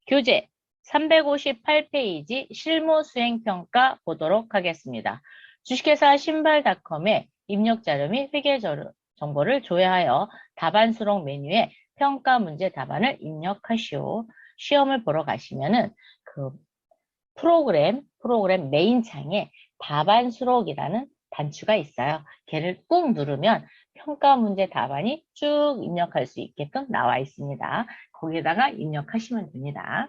교재 358페이지 실무 수행평가 보도록 하겠습니다. 주식회사 신발닷컴의 입력자료 및 회계 정보를 조회하여 답안 수록 메뉴에 평가 문제 답안을 입력하시오. 시험을 보러 가시면은 그 프로그램 메인 창에 답안 수록이라는 단추가 있어요. 걔를 꾹 누르면 평가 문제 답안이 쭉 입력할 수 있게끔 나와 있습니다. 거기에다가 입력하시면 됩니다.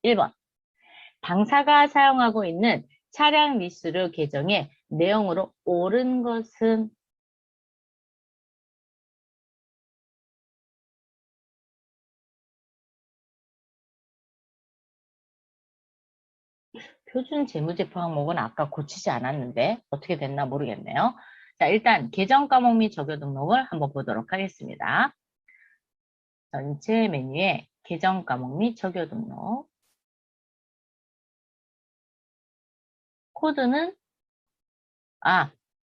1번. 당사가 사용하고 있는 차량 리스료 계정의 내용으로 옳은 것은 표준 재무제표 항목은 아까 고치지 않았는데 어떻게 됐나 모르겠네요. 자, 일단 계정 과목 및 적용 등록을 한번 보도록 하겠습니다. 전체 메뉴에 계정 과목 및 적용 등록. 코드는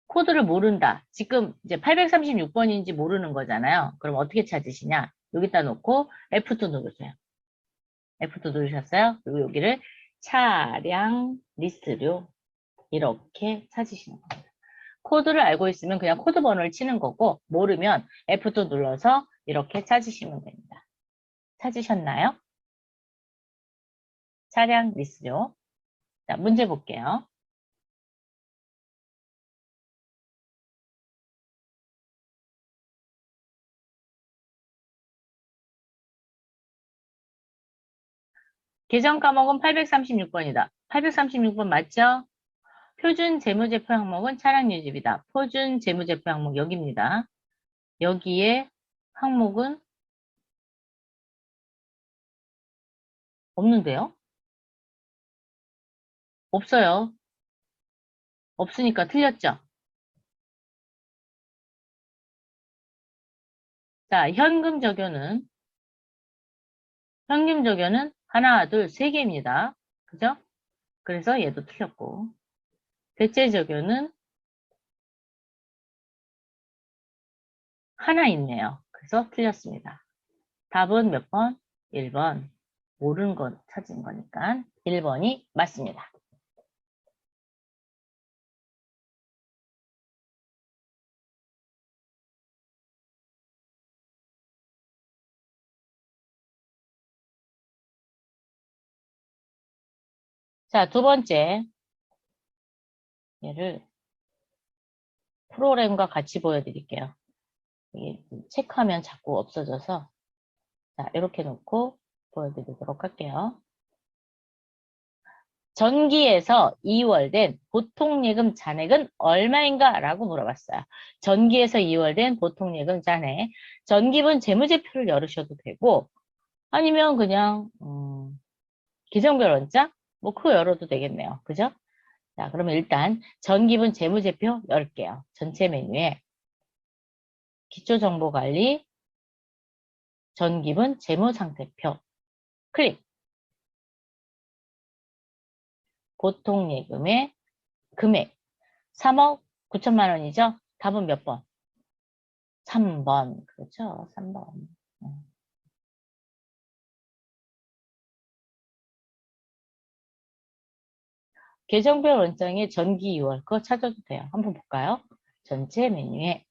코드를 모른다. 지금 이제 836번인지 모르는 거잖아요. 그럼 어떻게 찾으시냐? 여기다 놓고 F2 누르세요. F2 누르셨어요? 그리고 여기를 차량 리스트료 이렇게 찾으시는 겁니다. 코드를 알고 있으면 그냥 코드 번호를 치는 거고 모르면 F2 눌러서 이렇게 찾으시면 됩니다. 찾으셨나요? 차량 리스트료. 자, 문제 볼게요. 계정 과목은 836번이다. 836번 맞죠? 표준 재무제표 항목은 차량 유지비다. 표준 재무제표 항목 여기입니다. 여기에 항목은 없는데요? 없어요. 없으니까 틀렸죠? 자, 현금 적용은 하나, 둘, 세 개입니다. 그죠? 그래서 얘도 틀렸고. 대체 적용은 하나 있네요. 그래서 틀렸습니다. 답은 몇 번? 1번. 모르는 거 찾은 거니까 1번이 맞습니다. 자, 두 번째. 얘를 프로그램과 같이 보여드릴게요. 체크하면 자꾸 없어져서 자, 이렇게 놓고 보여드리도록 할게요. 전기에서 2월된 보통예금 잔액은 얼마인가? 라고 물어봤어요. 전기에서 2월된 보통예금 잔액. 전기분 재무제표를 열으셔도 되고 아니면 그냥 계정별 원자? 뭐 그거 열어도 되겠네요. 그죠? 자, 그러면 일단 전기분 재무제표 열게요. 전체 메뉴에 기초정보관리 전기분 재무상태표 클릭. 보통예금의 금액 3억 9천만 원이죠? 답은 몇 번? 3번. 그렇죠? 3번. 계정별 원장의 전기 2월 그거 찾아도 돼요. 한번 볼까요? 전체 메뉴에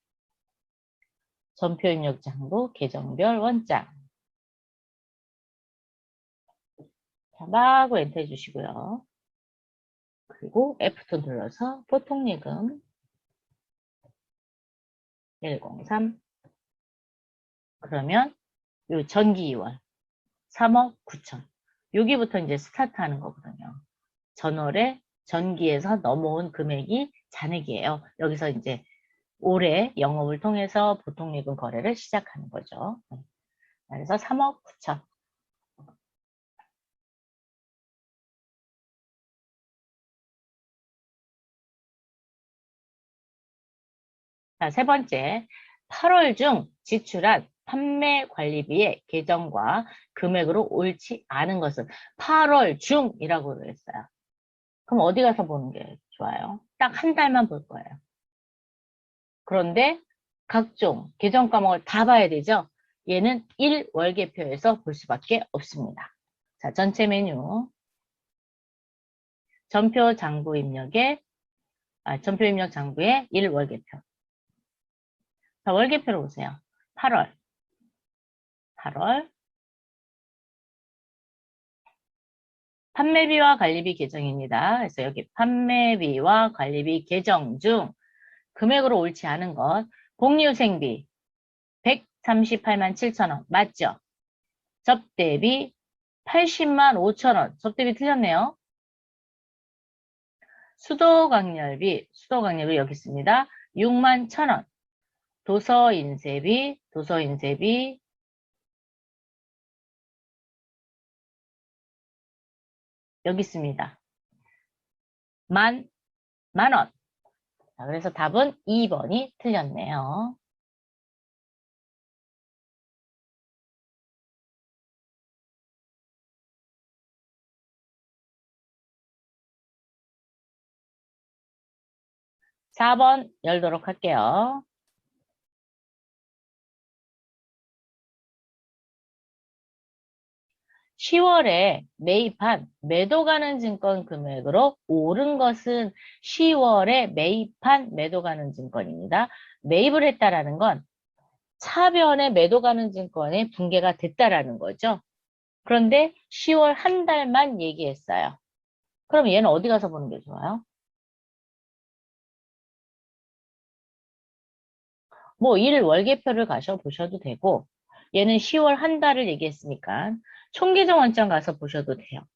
전표 입력 장부 계정별 원장 자, 마구 엔터 해주시고요. 그리고 F2 눌러서 보통예금 103 그러면 요 전기 2월 3억 9천 여기부터 이제 스타트하는 거거든요. 전월에 전기에서 넘어온 금액이 잔액이에요. 여기서 이제 올해 영업을 통해서 보통예금 거래를 시작하는 거죠. 그래서 3억 9천. 자, 세 번째. 8월 중 지출한 판매 관리비의 계정과 금액으로 옳지 않은 것은 8월 중이라고 했어요. 그럼 어디 가서 보는 게 좋아요? 딱 한 달만 볼 거예요. 그런데 각종 계정 과목을 다 봐야 되죠? 얘는 1월계표에서 볼 수밖에 없습니다. 자, 전체 메뉴. 전표 장부 입력에, 전표 입력 장부에 1월계표. 자, 월계표로 보세요. 8월. 판매비와 관리비 계정입니다. 그래서 여기 판매비와 관리비 계정 중 금액으로 옳지 않은 것, 복리후생비 138만 7천원 맞죠? 접대비 80만 5천원. 접대비 틀렸네요. 수도광열비 여기 있습니다. 6만 1천원. 도서인쇄비 여기 있습니다. 만원. 자, 그래서 답은 2번이 틀렸네요. (4번) 열도록 할게요. (10월에) 매입한 매도 가능 증권 금액으로 오른 것은 10월에 매입한 매도 가능 증권입니다. 매입을 했다라는 건 차변에 매도 가능 증권의 붕괴가 됐다라는 거죠. 그런데 10월 한 달만 얘기했어요. 그럼 얘는 어디 가서 보는 게 좋아요? 뭐 1월계표를 가셔 보셔도 되고 얘는 10월 한 달을 얘기했으니까 총계정 원장 가서 보셔도 돼요.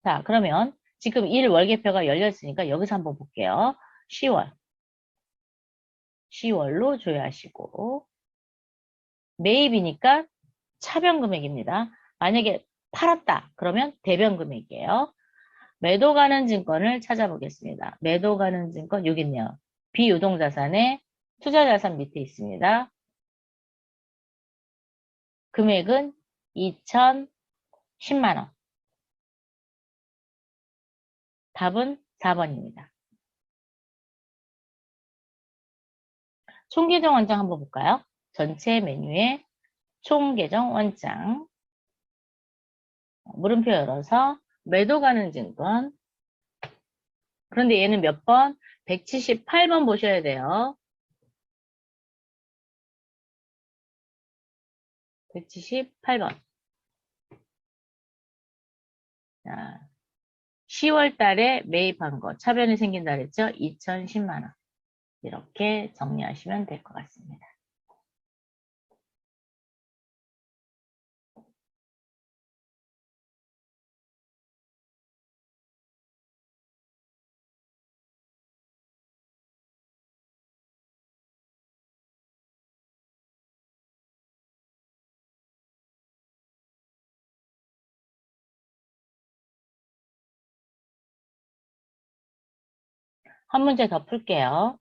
자, 그러면 지금 1월계표가 열렸으니까 여기서 한번 볼게요. 10월로 조회하시고 매입이니까 차변 금액입니다. 만약에 팔았다 그러면 대변 금액이에요. 매도 가능 증권을 찾아보겠습니다. 매도 가능 증권 여기 있네요. 비유동자산에 투자자산 밑에 있습니다. 금액은 2,010만원. 답은 4번입니다. 총계정 원장 한번 볼까요? 전체 메뉴에 총계정 원장. 물음표 열어서 매도 가능 증권. 그런데 얘는 몇 번? 178번 보셔야 돼요. 178번. 자, 10월 달에 매입한 거 차변이 생긴다 그랬죠? 2,010만원. 이렇게 정리하시면 될 것 같습니다. 한 문제 더 풀게요.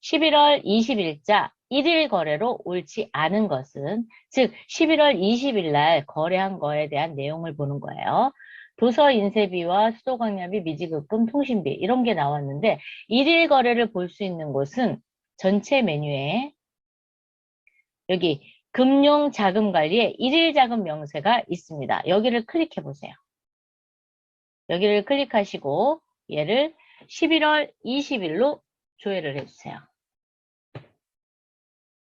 11월 20일자 1일 거래로 옳지 않은 것은, 즉 11월 20일 날 거래한 거에 대한 내용을 보는 거예요. 도서 인쇄비와 수도광열비, 미지급금, 통신비 이런 게 나왔는데 1일 거래를 볼 수 있는 곳은 전체 메뉴에 여기 금융자금관리에 1일 자금 명세가 있습니다. 여기를 클릭해 보세요. 여기를 클릭하시고 얘를 11월 20일로 조회를 해주세요.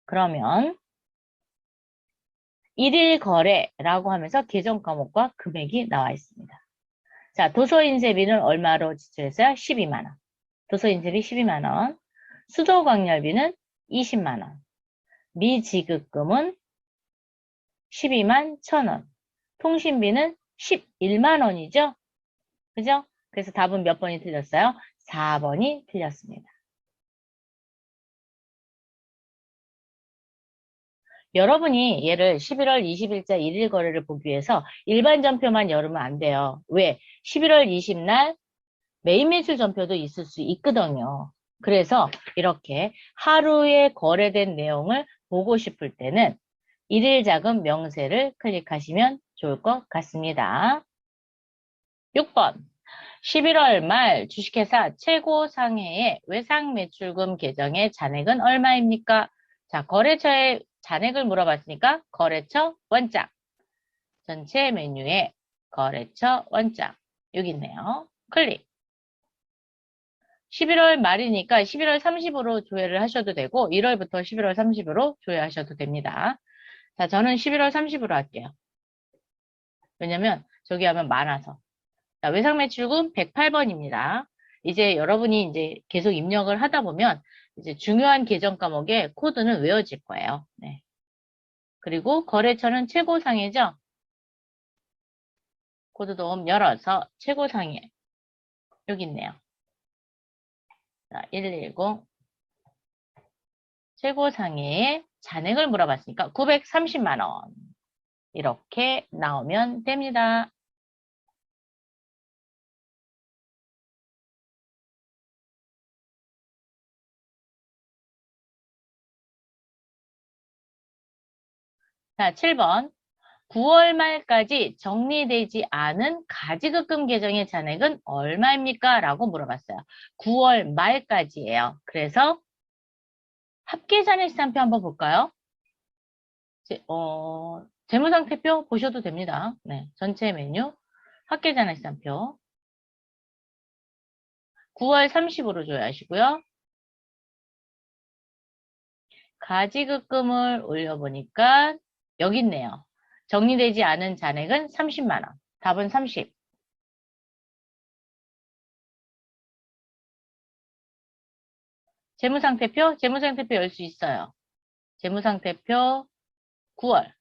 그러면 1일 거래라고 하면서 계정 과목과 금액이 나와 있습니다. 자, 도서인쇄비는 얼마로 지출했어요? 12만원. 도서인쇄비 12만원. 수도광열비는 20만원. 미지급금은 12만 1천원. 통신비는 11만원이죠? 그죠? 그래서 답은 몇 번이 틀렸어요? 4번이 틀렸습니다. 여러분이 얘를 11월 20일자 1일 거래를 보기 위해서 일반 전표만 열으면 안 돼요. 왜? 11월 20날 매입 매출 전표도 있을 수 있거든요. 그래서 이렇게 하루에 거래된 내용을 보고 싶을 때는 1일 자금 명세를 클릭하시면 좋을 것 같습니다. 6번. 11월 말 주식회사 최고 상해의 외상 매출금 계정의 잔액은 얼마입니까? 자, 거래처의 잔액을 물어봤으니까 거래처 원장. 전체 메뉴에 거래처 원장. 여기 있네요. 클릭. 11월 말이니까 11월 30으로 조회를 하셔도 되고 1월부터 11월 30으로 조회하셔도 됩니다. 자, 저는 11월 30으로 할게요. 왜냐면 저기 하면 많아서. 자, 외상 매출금 108번입니다. 이제 여러분이 이제 계속 입력을 하다 보면 이제 중요한 계정 과목의 코드는 외워질 거예요. 네. 그리고 거래처는 최고상해죠? 코드 도움 열어서 최고상해. 여기 있네요. 자, 110 최고상해의 잔액을 물어봤으니까 930만 원. 이렇게 나오면 됩니다. 자, 7번. 9월 말까지 정리되지 않은 가지급금 계정의 잔액은 얼마입니까? 라고 물어봤어요. 9월 말까지예요. 그래서 합계잔액시산표 한번 볼까요? 재무상태표 보셔도 됩니다. 네, 전체 메뉴 합계잔액시산표 9월 30으로 조회하시고요. 가지급금을 올려보니까 여기 있네요. 정리되지 않은 잔액은 30만 원. 답은 30. 재무상태표? 재무상태표 열 수 있어요. 재무상태표 9월.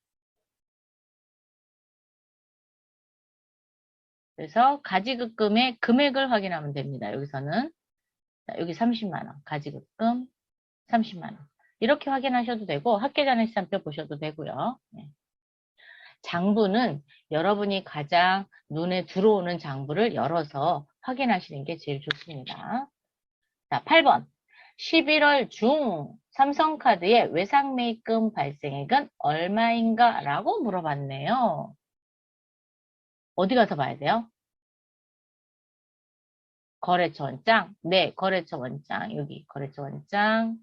그래서 가지급금의 금액을 확인하면 됩니다. 여기서는. 자, 여기 30만 원. 가지급금 30만 원. 이렇게 확인하셔도 되고 합계잔액시산표 보셔도 되고요. 네. 장부는 여러분이 가장 눈에 들어오는 장부를 열어서 확인하시는 게 제일 좋습니다. 자, 8번. 11월 중 삼성카드의 외상매입금 발생액은 얼마인가? 라고 물어봤네요. 어디 가서 봐야 돼요? 거래처 원장? 네, 거래처 원장. 여기 거래처 원장.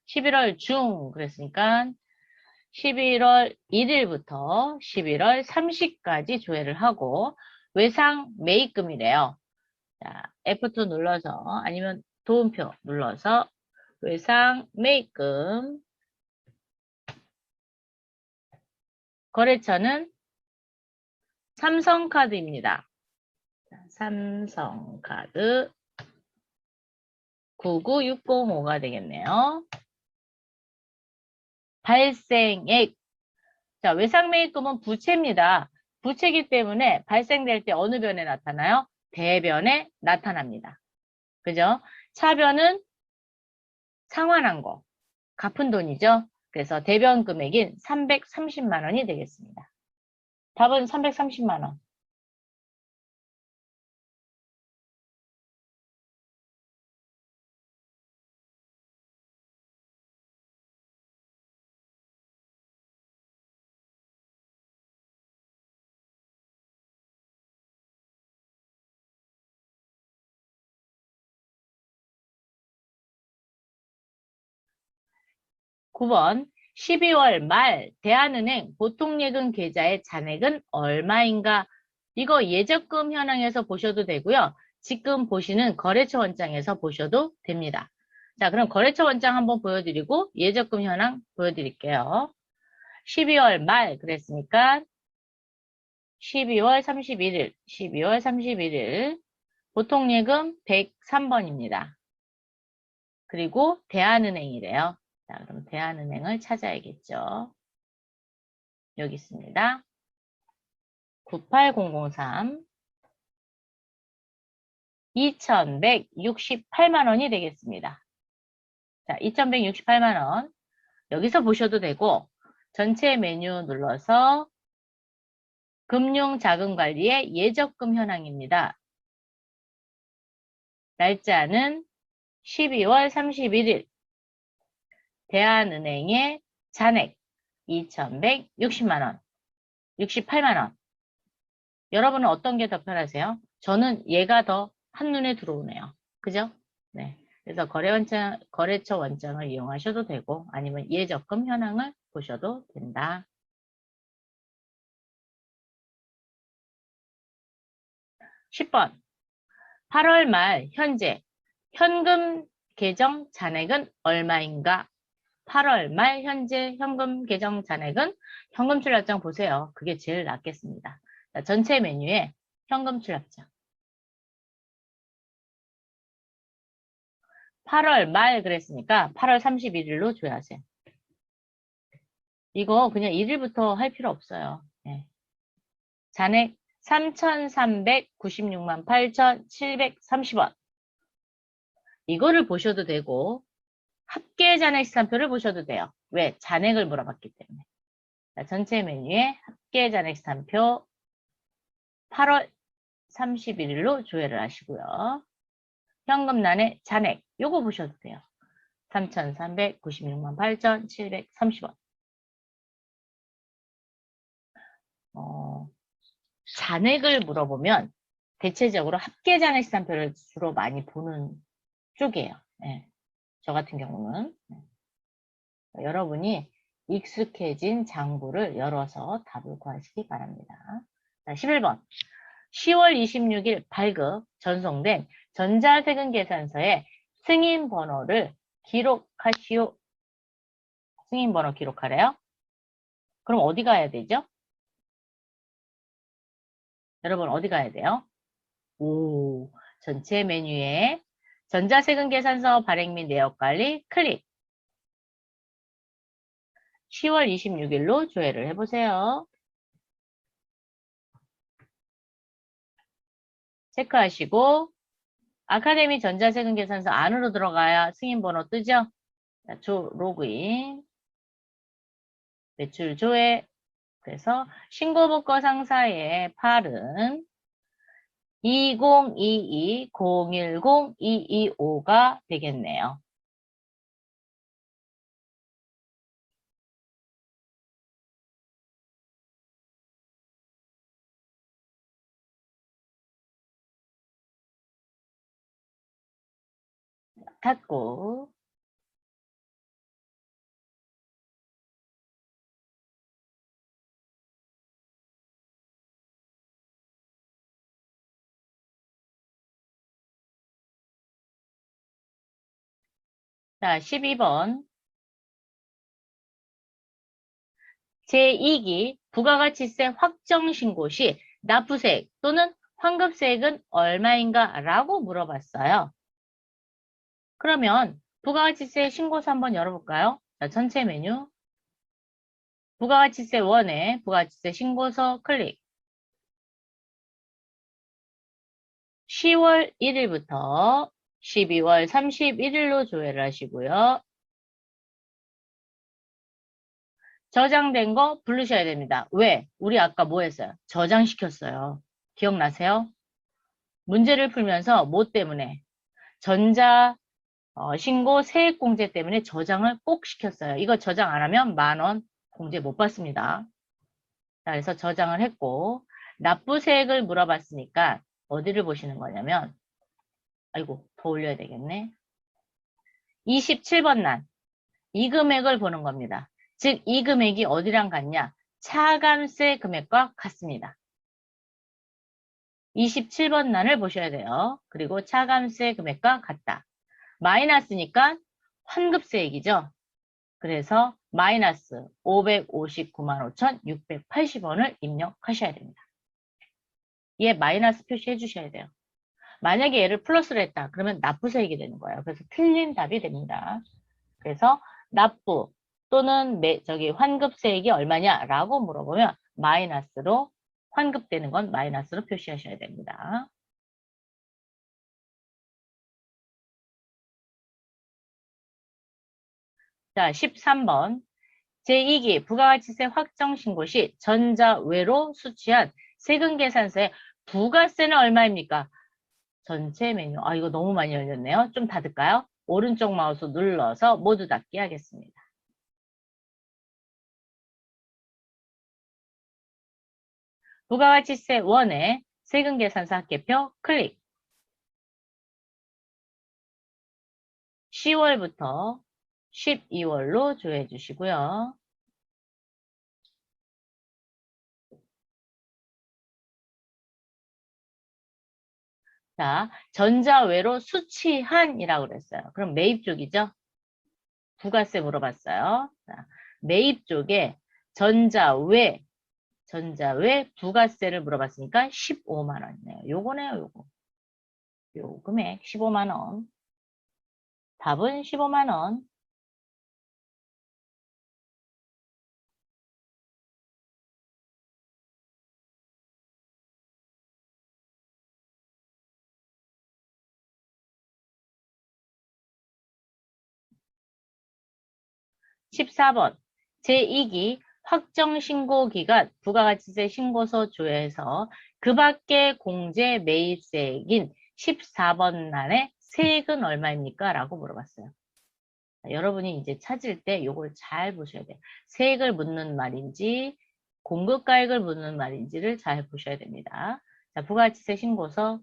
11월 중 그랬으니까 11월 1일부터 11월 30일까지 조회를 하고 외상 매입금이래요. 자, F2 눌러서 아니면 도움표 눌러서 외상 매입금 거래처는 삼성카드입니다. 삼성카드 99605가 되겠네요. 발생액. 자, 외상매입금은 부채입니다. 부채이기 때문에 발생될 때 어느 변에 나타나요? 대변에 나타납니다. 그죠? 차변은 상환한 거, 갚은 돈이죠. 그래서 대변 금액인 330만 원이 되겠습니다. 답은 330만 원. 9번 12월 말 대한은행 보통예금 계좌의 잔액은 얼마인가? 이거 예적금 현황에서 보셔도 되고요. 지금 보시는 거래처 원장에서 보셔도 됩니다. 자, 그럼 거래처 원장 한번 보여드리고 예적금 현황 보여드릴게요. 12월 말 그랬으니까 12월 31일, 12월 31일 보통예금 103번입니다. 그리고 대한은행이래요. 자, 그럼 대한은행을 찾아야겠죠. 여기 있습니다. 98003 2168만 원이 되겠습니다. 자, 2168만 원. 여기서 보셔도 되고 전체 메뉴 눌러서 금융자금관리의 예적금 현황입니다. 날짜는 12월 31일. 대한은행의 잔액 2160만 원, 68만 원. 여러분은 어떤 게 더 편하세요? 저는 얘가 더 한눈에 들어오네요. 그죠? 네. 그래서 거래처 원장을 이용하셔도 되고 아니면 예적금 현황을 보셔도 된다. 10번. 8월 말 현재 현금 계정 잔액은 얼마인가? 8월 말 현재 현금 계정 잔액은 현금 출납장 보세요. 그게 제일 낫겠습니다. 자, 전체 메뉴에 현금 출납장. 8월 말 그랬으니까 8월 31일로 줘야 하세요. 이거 그냥 1일부터 할 필요 없어요. 네. 잔액 3,396만 8,730원. 이거를 보셔도 되고 합계 잔액 시산표를 보셔도 돼요. 왜? 잔액을 물어봤기 때문에. 자, 전체 메뉴에 합계 잔액 시산표 8월 31일로 조회를 하시고요. 현금란에 잔액 요거 보셔도 돼요. 3,396만 8,730원. 잔액을 물어보면 대체적으로 합계 잔액 시산표를 주로 많이 보는 쪽이에요. 네. 저 같은 경우는. 여러분이 익숙해진 장부를 열어서 답을 구하시기 바랍니다. 자, 11번. 10월 26일 발급 전송된 전자세금 계산서에 승인 번호를 기록하시오. 승인 번호 기록하래요? 그럼 어디 가야 되죠? 여러분 어디 가야 돼요? 오, 전체 메뉴에 전자세금 계산서 발행 및 내역 관리 클릭. 10월 26일로 조회를 해보세요. 체크하시고 아카데미 전자세금 계산서 안으로 들어가야 승인 번호 뜨죠? 자, 로그인, 매출 조회. 그래서 신고복거 상사의 8은 2022-010-225가 되겠네요. 닫고 자, 12번 제2기 부가가치세 확정신고 시 납부세액 또는 환급세액은 얼마인가? 라고 물어봤어요. 그러면 부가가치세 신고서 한번 열어볼까요? 자, 전체 메뉴 부가가치세 1에 부가가치세 신고서 클릭. 10월 1일부터 12월 31일로 조회를 하시고요. 저장된 거 부르셔야 됩니다. 왜? 우리 아까 뭐 했어요? 저장시켰어요. 기억나세요? 문제를 풀면서 뭐 때문에? 전자 신고 세액공제 때문에 저장을 꼭 시켰어요. 이거 저장 안 하면 10,000원 공제 못 받습니다. 자, 그래서 저장을 했고 납부세액을 물어봤으니까 어디를 보시는 거냐면 아이고 더 올려야 되겠네. 27번 란 이 금액을 보는 겁니다. 즉 이 금액이 어디랑 같냐? 차감세 금액과 같습니다. 27번 난을 보셔야 돼요. 그리고 차감세 금액과 같다. 마이너스니까 환급세액이죠. 그래서 마이너스 559만 5,680원을 입력하셔야 됩니다. 얘 마이너스 표시해 주셔야 돼요. 만약에 얘를 플러스로 했다. 그러면 납부세액이 되는 거예요. 그래서 틀린 답이 됩니다. 그래서 납부 또는 환급세액이 얼마냐라고 물어보면 마이너스로 환급되는 건 마이너스로 표시하셔야 됩니다. 자, 13번. 제2기 부가가치세 확정신고 시 전자외로 수취한 세금계산서의 부가세는 얼마입니까? 전체 메뉴. 아, 이거 너무 많이 열렸네요. 좀 닫을까요? 오른쪽 마우스 눌러서 모두 닫기 하겠습니다. 부가가치세 1에 세금 계산서 합계표 클릭. 10월부터 12월로 조회해 주시고요. 자, 전자외로 수취한이라고 그랬어요. 그럼 매입 쪽이죠? 부가세 물어봤어요. 자, 매입 쪽에 전자외 부가세를 물어봤으니까 15만 원이네요. 요거네요, 요거. 요 금액 15만 원. 답은 15만 원. 14번. 제2기 확정신고기간 부가가치세 신고서 조회에서 그 밖의 공제 매입세액인 14번 난의 세액은 얼마입니까? 라고 물어봤어요. 자, 여러분이 이제 찾을 때 요걸 잘 보셔야 돼요. 세액을 묻는 말인지 공급가액을 묻는 말인지를 잘 보셔야 됩니다. 자, 부가가치세 신고서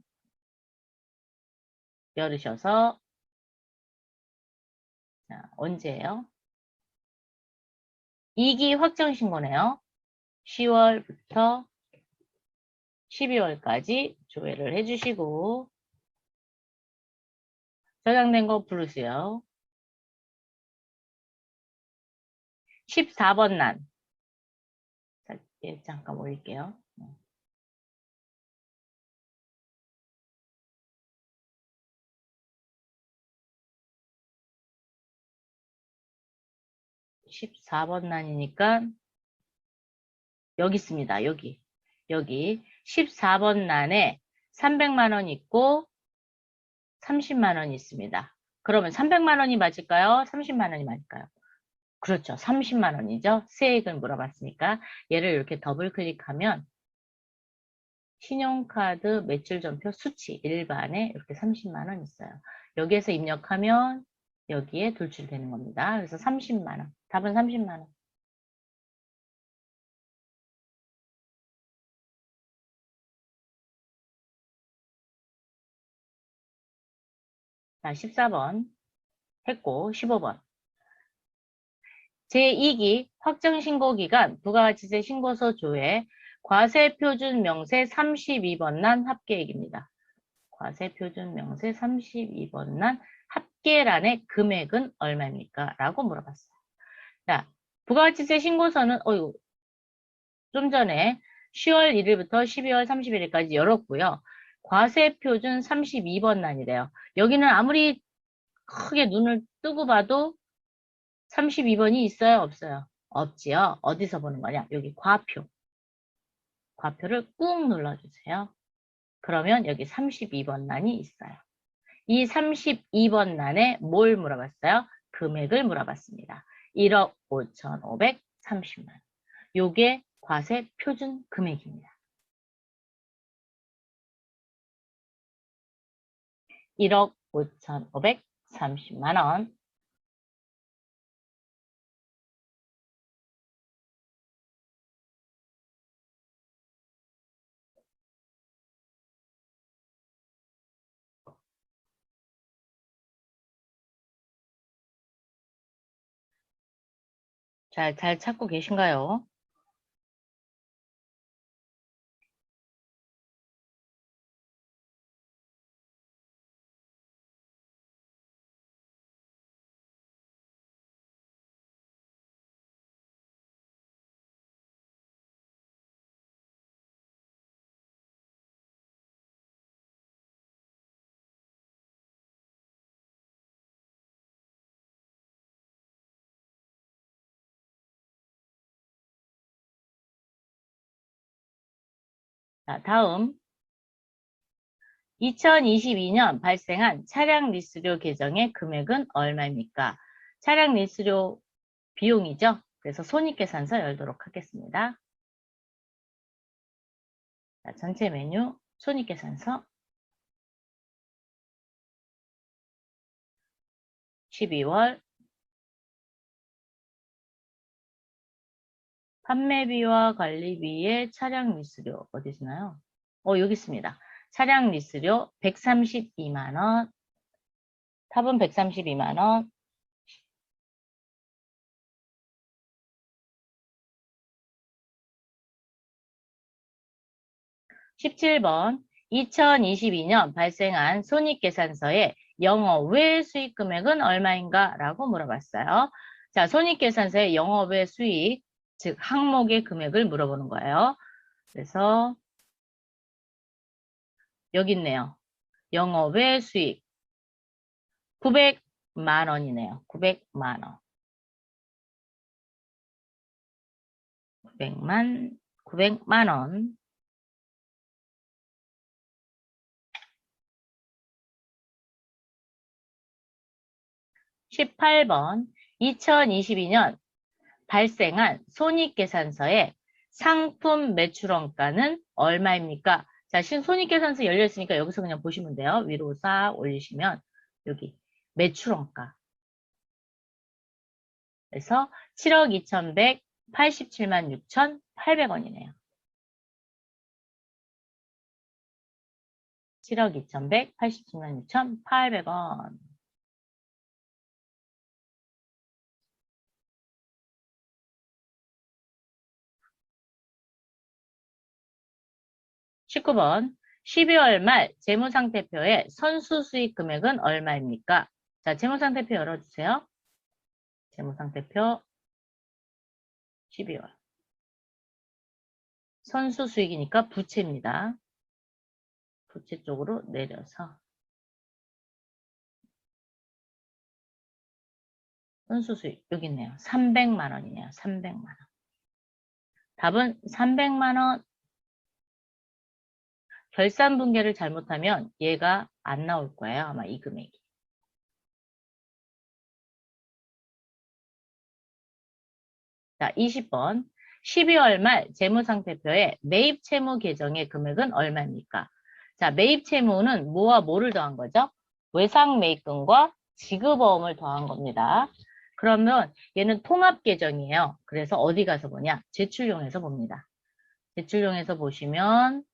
열으셔서 자, 언제예요? 2기 확정신고네요. 10월부터 12월까지 조회를 해주시고 저장된 거 부르세요. 14번 난. 자, 예, 잠깐 올릴게요. 14번 난이니까 여기 있습니다. 여기. 여기 14번 난에 300만 원 있고 30만 원이 있습니다. 그러면 300만 원이 맞을까요? 30만 원이 맞을까요? 그렇죠. 30만 원이죠. 세액을 물어봤으니까 얘를 이렇게 더블 클릭하면 신용카드 매출전표 수치 일반에 이렇게 30만 원 있어요. 여기에서 입력하면 여기에 돌출되는 겁니다. 그래서 30만 원. 답은 30만 원. 자, 14번 했고 15번. 제2기 확정신고기간 부가가치세 신고서 조회 과세표준 명세 32번 난 합계액입니다. 과세표준 명세 32번 난 합계란의 금액은 얼마입니까? 라고 물어봤어요. 자, 부가가치세 신고서는 좀 전에 10월 1일부터 12월 31일까지 열었고요. 과세표준 32번 난이래요. 여기는 아무리 크게 눈을 뜨고 봐도 32번이 있어요? 없어요? 없지요. 어디서 보는 거냐? 여기 과표. 과표를 꾹 눌러주세요. 그러면 여기 32번 난이 있어요. 이 32번 난에 뭘 물어봤어요? 금액을 물어봤습니다. 1억 5,530만 원. 요게 과세 표준 금액입니다. 1억 5,530만 원. 잘 찾고 계신가요? 자, 다음 2022년 발생한 차량 리스료 계정의 금액은 얼마입니까? 차량 리스료 비용이죠. 그래서 손익계산서 열도록 하겠습니다. 자, 전체 메뉴 손익계산서 12월 판매비와 관리비의 차량 리스료 어디시나요? 여기 있습니다. 차량 리스료 132만 원. 답은 132만 원. 17번 2022년 발생한 손익계산서의 영업외 수익 금액은 얼마인가? 라고 물어봤어요. 자, 손익계산서의 영업외 수익, 즉 항목의 금액을 물어보는 거예요. 그래서 여기 있네요. 영업외 수익 900만 원이네요. 900만 원. 900만 원. 18번 2022년 발생한 손익계산서의 상품 매출원가는 얼마입니까? 자, 손익계산서 열려있으니까 여기서 그냥 보시면 돼요. 위로 싹 올리시면 여기 매출원가. 그래서 7억 2,187만 6,800원이네요. 7억 2,187만 6,800원. (19번) 12월 말 재무상태표의 선수수익 금액은 얼마입니까? 자, 재무상태표 열어주세요. 재무상태표 12월. 선수수익이니까 부채입니다. 부채 쪽으로 내려서 선수수익 여기 있네요. 300만 원이네요. 300만 원. 답은 300만 원. 결산 분계를 잘못하면 얘가 안 나올 거예요. 아마 이 금액이. 자, 20번. 12월 말 재무상태표의 매입 채무 계정의 금액은 얼마입니까? 자, 매입 채무는 뭐와 뭐를 더한 거죠? 외상 매입금과 지급어음을 더한 겁니다. 그러면 얘는 통합 계정이에요. 그래서 어디 가서 보냐? 제출용에서 봅니다. 제출용에서 보시면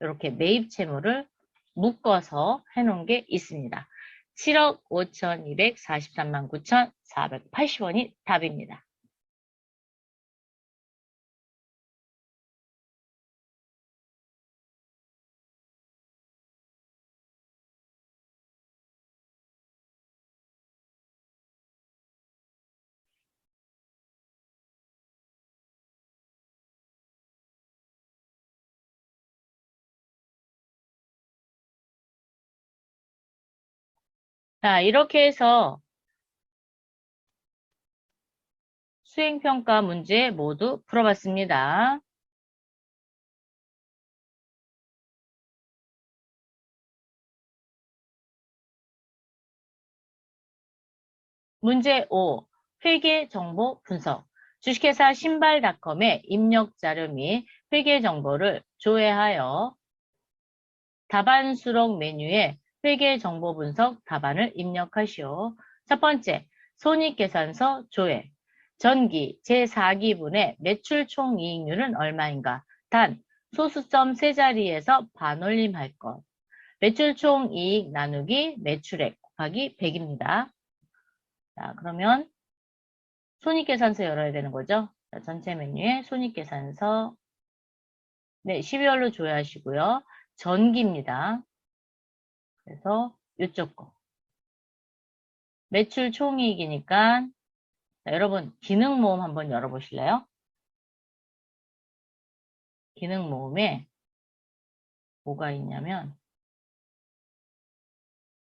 이렇게 매입 채무를 묶어서 해놓은 게 있습니다. 7억 5,243만 9,480원이 답입니다. 자, 이렇게 해서 수행평가 문제 모두 풀어봤습니다. 문제 5. 회계정보 분석. 주식회사 신발닷컴의 입력 자료 및 회계정보를 조회하여 답안 수록 메뉴에 회계정보 분석 답안을 입력하시오. 첫 번째, 손익계산서 조회. 전기 제4기분의 매출 총이익률은 얼마인가? 단, 소수점 세 자리에서 반올림할 것. 매출 총이익 나누기 매출액 곱하기 100입니다. 자, 그러면 손익계산서 열어야 되는 거죠. 자, 전체 메뉴에 손익계산서. 네, 12월로 조회하시고요. 전기입니다. 그래서 이쪽 거. 매출 총이익이니까 자, 여러분 기능 모음 한번 열어보실래요? 기능 모음에 뭐가 있냐면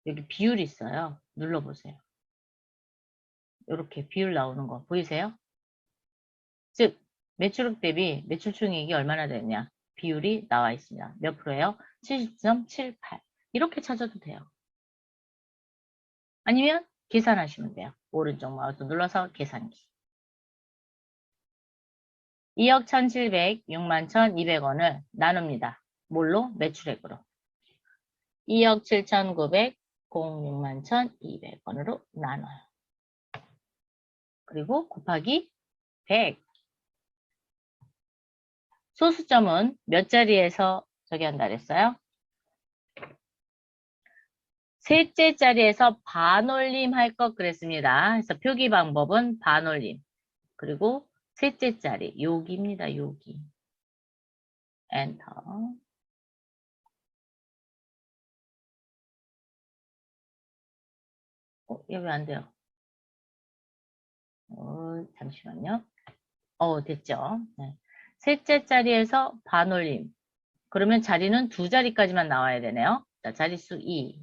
여기 비율이 있어요. 눌러보세요. 이렇게 비율 나오는 거 보이세요? 즉 매출액 대비 매출 총이익이 얼마나 되느냐 비율이 나와 있습니다. 몇 프로예요? 70.78. 이렇게 찾아도 돼요. 아니면 계산하시면 돼요. 오른쪽 마우스 눌러서 계산기. 2억 1,700, 6만 1,200원을 나눕니다. 뭘로? 매출액으로. 2억 7,900, 06만 1,200원으로 나눠요. 그리고 곱하기 100. 소수점은 몇 자리에서 저기 한다 그랬어요? 셋째 자리에서 반올림 할 것 그랬습니다. 그래서 표기 방법은 반올림. 그리고 셋째 자리, 여기입니다. 여기. 엔터. 여기 안 돼요. 잠시만요. 됐죠. 네. 셋째 자리에서 반올림. 그러면 자리는 두 자리까지만 나와야 되네요. 자, 자릿수 2.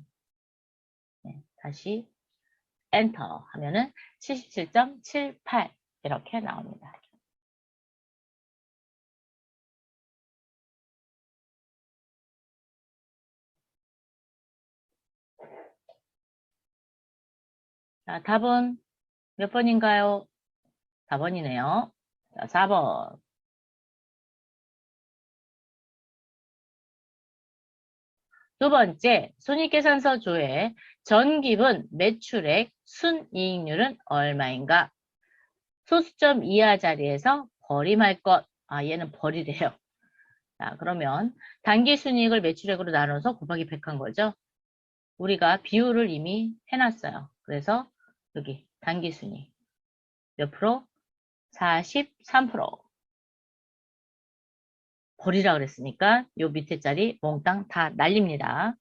네, 다시 엔터 하면은 77.78 이렇게 나옵니다. 자, 답은 몇 번인가요? 4번이네요. 자, 4번. 두 번째, 손익계산서 조회 전기분, 매출액, 순이익률은 얼마인가? 소수점 이하 자리에서 버림할 것. 얘는 버리래요. 자, 그러면 단기순이익을 매출액으로 나눠서 곱하기 100한 거죠. 우리가 비율을 이미 해놨어요. 그래서 여기 단기순이익 몇 프로? 43%. 버리라 그랬으니까 요 밑에 자리 몽땅 다 날립니다.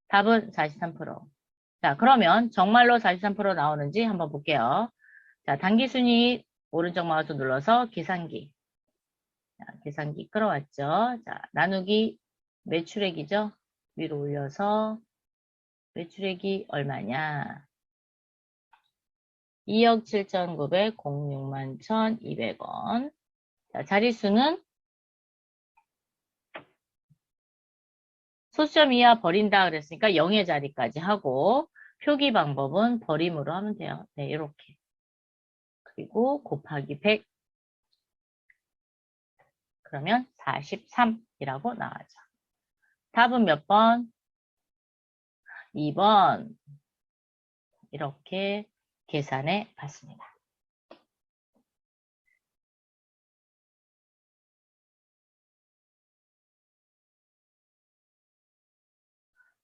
답은 43%. 자, 그러면 정말로 43% 나오는지 한번 볼게요. 자, 단기순이익 오른쪽 마우스 눌러서 계산기. 자, 계산기 끌어왔죠. 자, 나누기 매출액이죠. 위로 올려서 매출액이 얼마냐? 2억 7,900, 06만 1,200원. 자, 자릿수는 소수점 이하 버린다 그랬으니까 0의 자리까지 하고 표기 방법은 버림으로 하면 돼요. 네, 이렇게. 그리고 곱하기 100. 그러면 43이라고 나와죠. 답은 몇 번? 2번. 이렇게 계산해 봤습니다.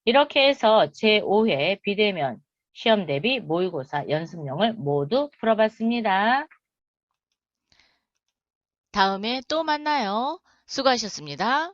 이렇게 해서 제5회 비대면 시험 대비 모의고사 연습용을 모두 풀어봤습니다. 다음에 또 만나요. 수고하셨습니다.